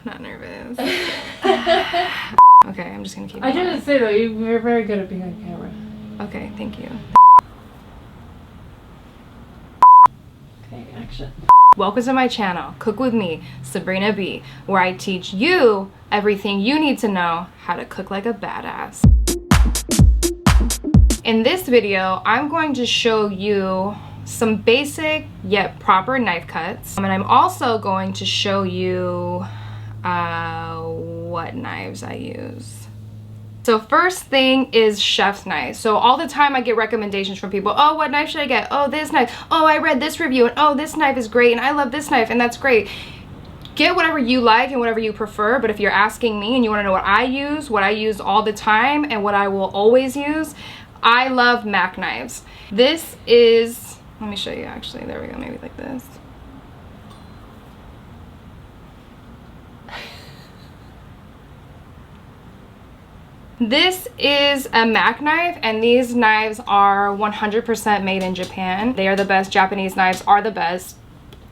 not nervous. Okay, I'm just gonna keep I didn't say though, you're very good at being on camera. Okay, thank you. Okay, action. Welcome to my channel, Cook With Me, Sabrina B, where I teach you everything you need to know how to cook like a badass. In this video, I'm going to show you some basic yet proper knife cuts. And I'm also going to show you what knives I use. So first thing is chef's knife. So all the time I get recommendations from people. Oh, what knife should I get? Oh, this knife. Oh, I read this review and oh, this knife is great and I love this knife and that's great. Get whatever you like and whatever you prefer, but if you're asking me and you want to know what I use all the time and what I will always use, I love Mac knives. This is, let me show you actually, there we go, maybe like this. This is a Mac knife, and these knives are 100% made in Japan. They are the best. Japanese knives are the best.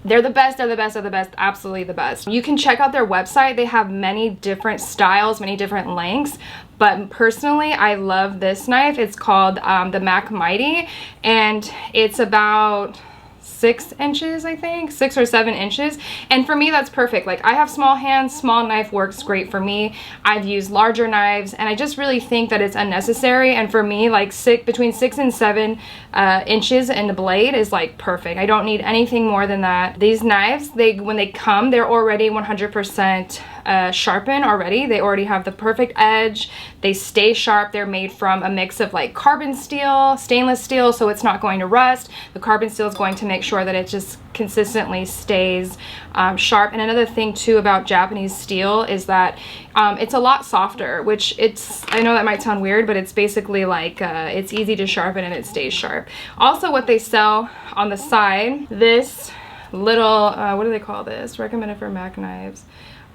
They're the best, they're the best, they're the best, absolutely the best. You can check out their website. They have many different styles, many different lengths, but personally, I love this knife. It's called the Mac Mighty, and it's about 6 inches, I think, 6 or 7 inches. And for me, that's perfect. Like, I have small hands, small knife works great for me. I've used larger knives, and I just really think that it's unnecessary. And for me, like between 6 and 7 inches in the blade is like perfect. I don't need anything more than that. These knives, when they come, they're already 100% sharpened already. They already have the perfect edge. They stay sharp. They're made from a mix of like carbon steel, stainless steel, so it's not going to rust. The carbon steel is going to make sure that it just consistently stays sharp. And another thing too about Japanese steel is that it's a lot softer, which I know that might sound weird, but it's basically like it's easy to sharpen and it stays sharp. Also, what they sell on the side, this little what do they call this? Recommended for Mac knives.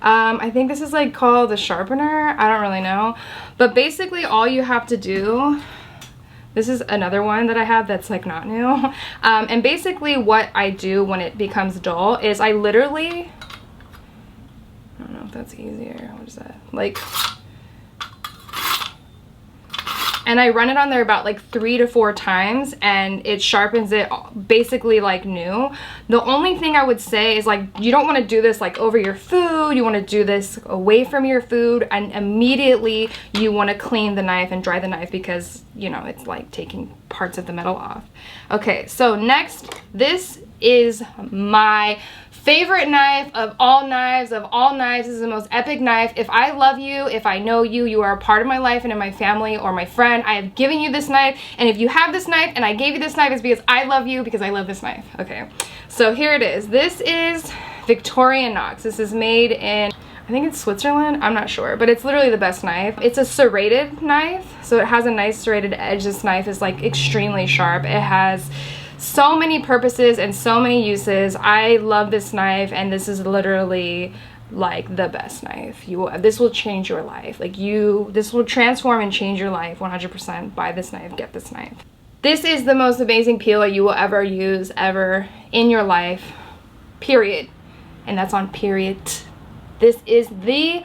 I think this is like called the sharpener. I don't really know, but basically all you have to do, this is another one that I have that's like not new. And basically what I do when it becomes dull is I literally, I don't know if that's easier. What is that? Like, and I run it on there about like 3 to 4 times and it sharpens it basically like new. The only thing I would say is like, you don't want to do this like over your food. You want to do this away from your food, and immediately you want to clean the knife and dry the knife because, you know, it's like taking parts of the metal off. Okay, so next, this is my favorite knife of all knives. Of all knives, this is the most epic knife. If I love you, if I know you, you are a part of my life and in my family or my friend, I have given you this knife. And if you have this knife and I gave you this knife, it's because I love you, because I love this knife. Okay, so here it is. This is Victorinox. This is made in, I think it's Switzerland, I'm not sure, but it's literally the best knife. It's a serrated knife, so it has a nice serrated edge. This knife is like extremely sharp. It has so many purposes and so many uses. I love this knife, and this is literally like the best knife. This will change your life. Like this will transform and change your life 100%. Buy this knife, get this knife. This is the most amazing peeler you will ever use ever in your life, period. And that's on period. This is the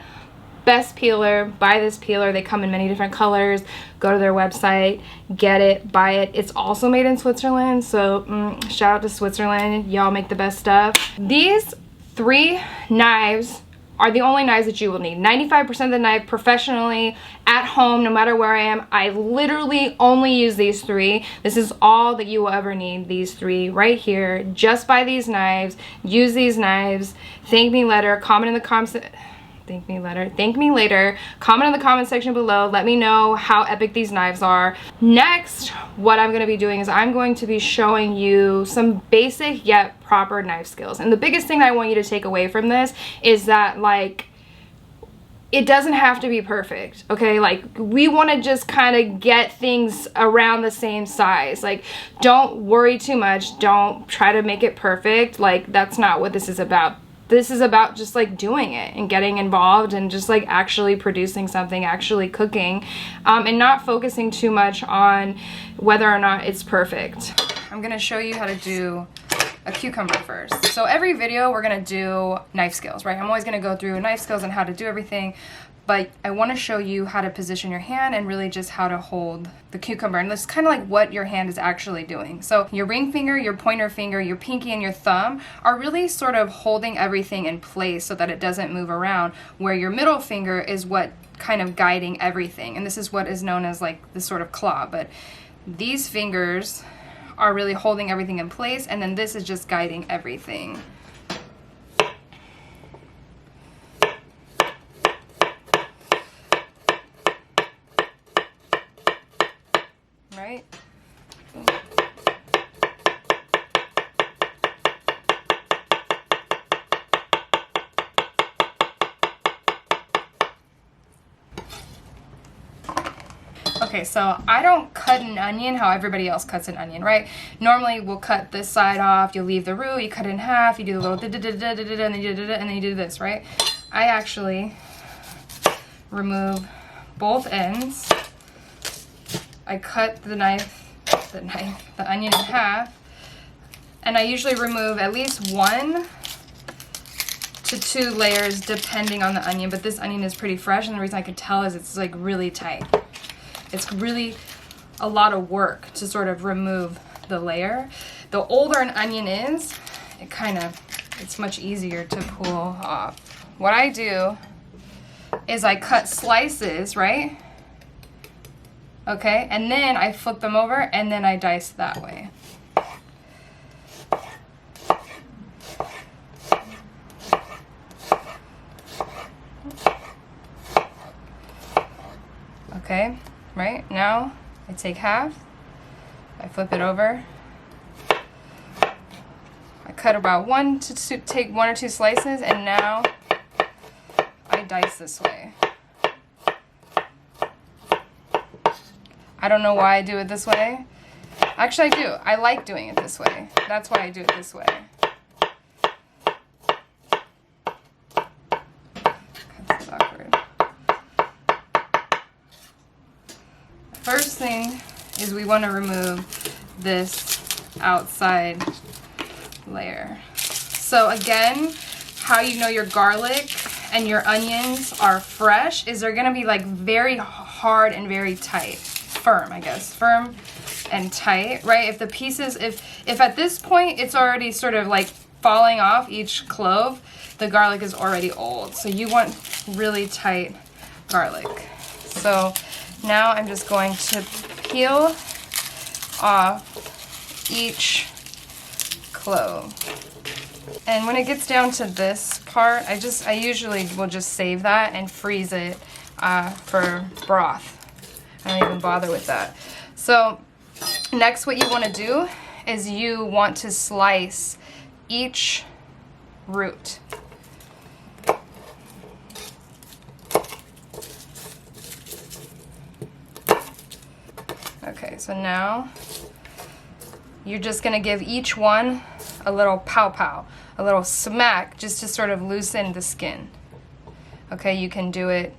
best peeler. Buy this peeler. They come in many different colors. Go to their website, get it, buy it. It's also made in Switzerland, so shout out to Switzerland. Y'all make the best stuff. These 3 knives are the only knives that you will need. 95% of the knife professionally at home, no matter where I am, I literally only use these 3. This is all that you will ever need, these 3 right here. Just buy these knives, use these knives, thank me later, comment in the comments. Thank me later. Comment in the comment section below. Let me know how epic these knives are. Next, what I'm going to be doing is I'm going to be showing you some basic yet proper knife skills. And the biggest thing that I want you to take away from this is that, like, it doesn't have to be perfect, okay? Like, we want to just kind of get things around the same size. Like, don't worry too much. Don't try to make it perfect. Like, that's not what this is about. This is about just like doing it and getting involved and just like actually producing something, actually cooking, and not focusing too much on whether or not it's perfect. I'm gonna show you how to do a cucumber first. So every video we're gonna do knife skills, right? I'm always gonna go through knife skills and how to do everything, but I wanna show you how to position your hand and really just how to hold the cucumber. And that's kind of like what your hand is actually doing. So your ring finger, your pointer finger, your pinky, and your thumb are really sort of holding everything in place so that it doesn't move around, where your middle finger is what kind of guiding everything. And this is what is known as like this sort of claw. But these fingers are really holding everything in place, and then this is just guiding everything. Right? Okay, so I don't cut an onion how everybody else cuts an onion, right? Normally we'll cut this side off, you'll leave the root, you cut it in half, you do a little da-da-da-da-da-da, and then you do this, right? I actually remove both ends. I cut the onion in half, and I usually remove at least 1 to 2 layers depending on the onion, but this onion is pretty fresh, and the reason I could tell is it's like really tight. It's really a lot of work to sort of remove the layer. The older an onion is, it's much easier to pull off. What I do is I cut slices, right? Okay, and then I flip them over and then I dice that way. Okay. Right, now I take half, I flip it over, I cut about take 1 or 2 slices, and now I dice this way. I don't know why I do it this way. Actually, I do. I like doing it this way. That's why I do it this way. That's awkward. First thing is we want to remove this outside layer. So again, how you know your garlic and your onions are fresh is they're going to be like very hard and very tight. Firm, I guess. Firm and tight, right? If the pieces, if at this point it's already sort of like falling off each clove, the garlic is already old. So you want really tight garlic. So now I'm just going to peel off each clove. And when it gets down to this part, I usually will just save that and freeze it for broth. I don't even bother with that. So next what you want to do is you want to slice each root. Okay, so now you're just going to give each one a little pow-pow, a little smack, just to sort of loosen the skin. Okay, you can do it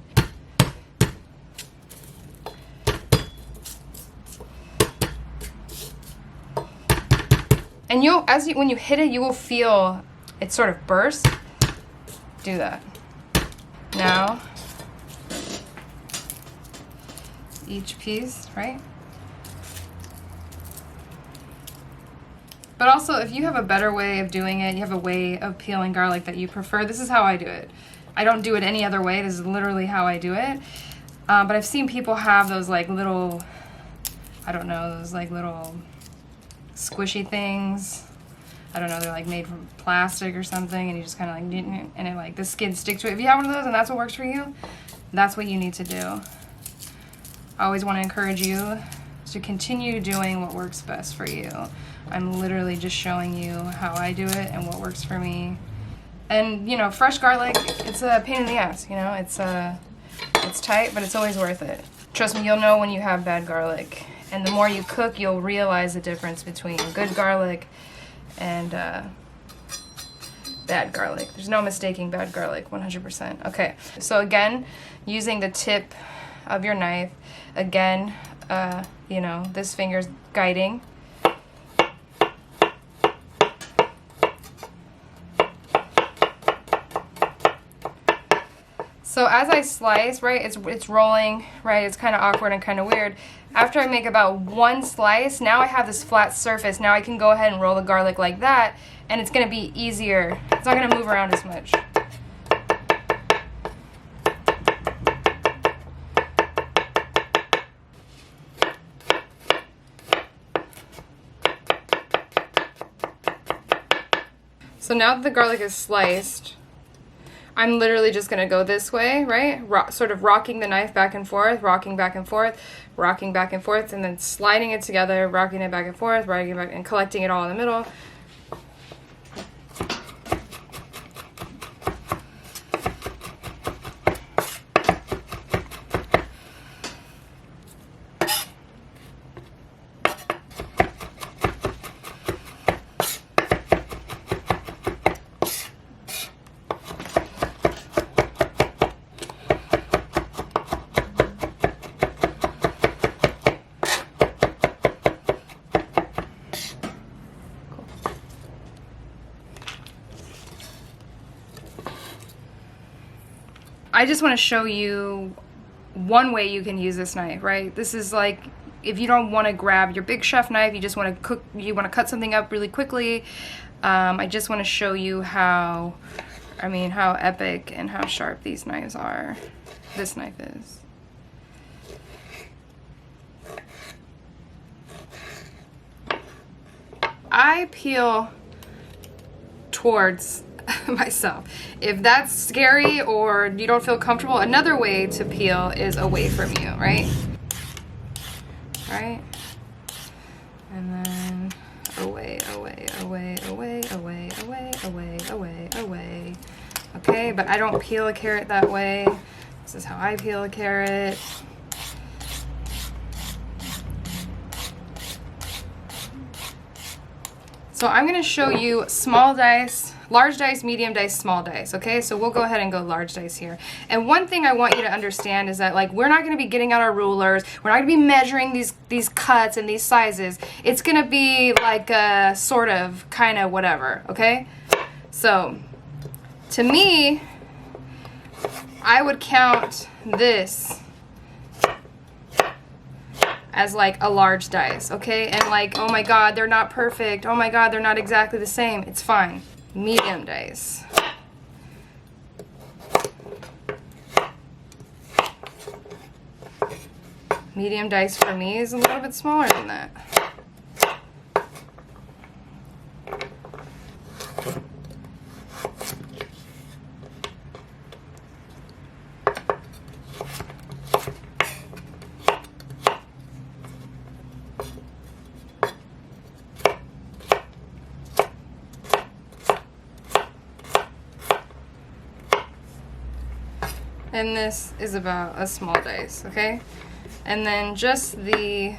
and when you hit it, you will feel it sort of burst. Do that. Now, each piece, right? But also, if you have a better way of doing it, you have a way of peeling garlic that you prefer, this is how I do it. I don't do it any other way. This is literally how I do it. But I've seen people have those like little, I don't know, those like little squishy things. I don't know, they're like made from plastic or something, and you just kind of like, and it like, the skin sticks to it. If you have one of those and that's what works for you, that's what you need to do. I always want to encourage you to continue doing what works best for you. I'm literally just showing you how I do it and what works for me. And you know, fresh garlic, it's a pain in the ass, you know, it's tight, but it's always worth it. Trust me, you'll know when you have bad garlic. And the more you cook, you'll realize the difference between good garlic and bad garlic. There's no mistaking bad garlic, 100%. Okay, so again, using the tip of your knife, again, you know, this finger's guiding. So as I slice, right, it's rolling, right, it's kind of awkward and kind of weird. After I make about one slice, now I have this flat surface. Now I can go ahead and roll the garlic like that, and it's going to be easier. It's not going to move around as much. So now that the garlic is sliced, I'm literally just gonna go this way, right? Sort of rocking the knife back and forth, rocking back and forth, rocking back and forth, and then sliding it together, rocking it back and forth, rocking it back, and collecting it all in the middle. I just want to show you one way you can use this knife, right? This is like, if you don't want to grab your big chef knife, you just want to cook, you want to cut something up really quickly. I just want to show you how epic and how sharp these knives are. This knife is. I peel towards myself. If that's scary or you don't feel comfortable, another way to peel is away from you, right? Right? And then away, away, away, away, away, away, away, away, away. Okay, but I don't peel a carrot that way. This is how I peel a carrot. So I'm gonna show you small dice, large dice, medium dice, small dice, okay? So we'll go ahead and go large dice here. And one thing I want you to understand is that, like, we're not gonna be getting out our rulers, we're not gonna be measuring these cuts and these sizes. It's gonna be like a sort of, kind of, whatever, okay? So, to me, I would count this as like a large dice, okay? And like, oh my god, they're not perfect. Oh my god, they're not exactly the same. It's fine. Medium dice. Medium dice for me is a little bit smaller than that. And this is about a small dice, okay? And then just the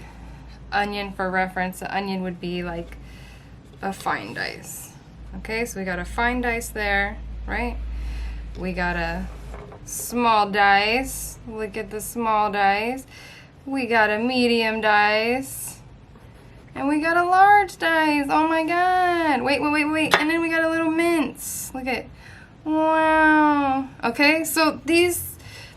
onion for reference, the onion would be like a fine dice. Okay, so we got a fine dice there, right? We got a small dice. Look at the small dice. We got a medium dice. And we got a large dice. Oh my god. Wait. And then we got a little mince. Look at, wow. Okay, so this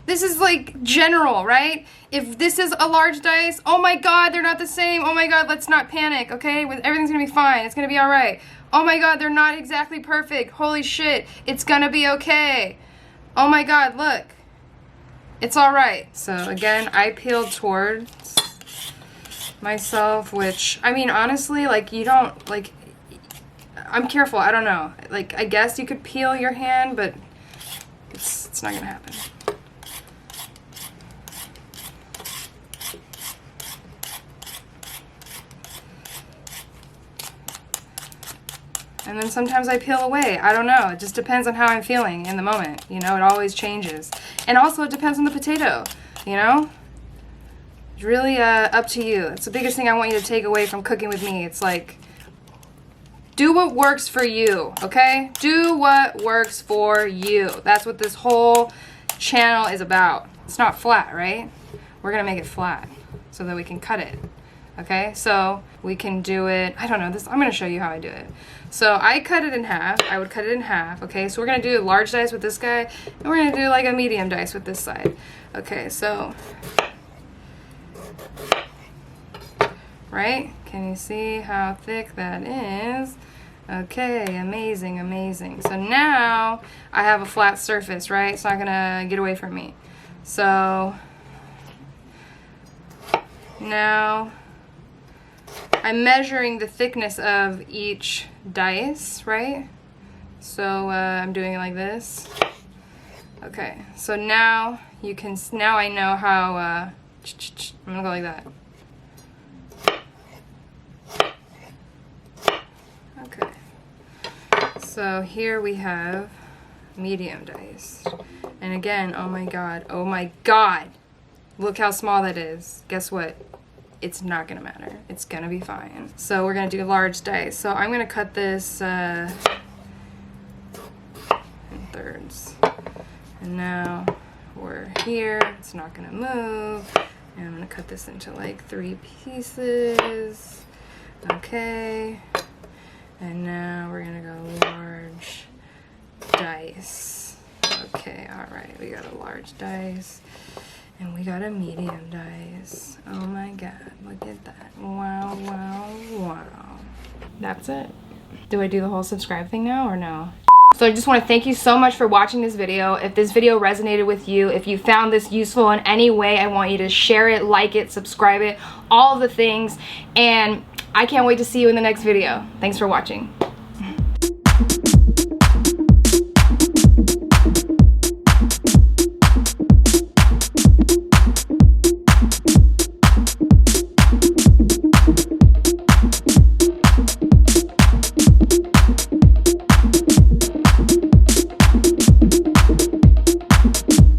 is like general, right? If this is a large dice, oh my god, they're not the same. Oh my god, let's not panic, okay? Everything's gonna be fine. It's gonna be all right. Oh my god, they're not exactly perfect. Holy shit, it's gonna be okay. Oh my god, look. It's all right. So again, I peeled towards myself, which, I mean, honestly, like, you don't, like, I'm careful. I don't know. Like, I guess you could peel your hand, but it's not gonna happen. And then sometimes I peel away. I don't know. It just depends on how I'm feeling in the moment. You know, it always changes. And also it depends on the potato, you know? It's really up to you. It's the biggest thing I want you to take away from cooking with me. It's like, do what works for you, okay? Do what works for you. That's what this whole channel is about. It's not flat, right? We're gonna make it flat so that we can cut it Okay, so we can do it, I don't know, I'm gonna show you how I do it. So I cut it in half, I would cut it in half, okay? So we're gonna do a large dice with this guy, and we're gonna do like a medium dice with this side. Okay, so, right? Can you see how thick that is? Okay, amazing, amazing. So now I have a flat surface, right? It's not gonna get away from me. So now I'm measuring the thickness of each dice, right? So I'm doing it like this. Okay, so now you can, now I know how, I'm gonna go like that. Okay, so here we have medium dice. And again, oh my god, look how small that is. Guess what? It's not gonna matter. It's gonna be fine. So we're gonna do large dice. So I'm gonna cut this in thirds. And now we're here. It's not gonna move. And I'm gonna cut this into like 3 pieces. Okay. And now we're gonna go large dice. Okay, alright, we got a large dice. And we got a medium dice. Oh my god, look at that. Wow, wow, wow. That's it. Do I do the whole subscribe thing now or no? So I just want to thank you so much for watching this video. If this video resonated with you, if you found this useful in any way, I want you to share it, like it, subscribe it, all of the things. And I can't wait to see you in the next video. Thanks for watching.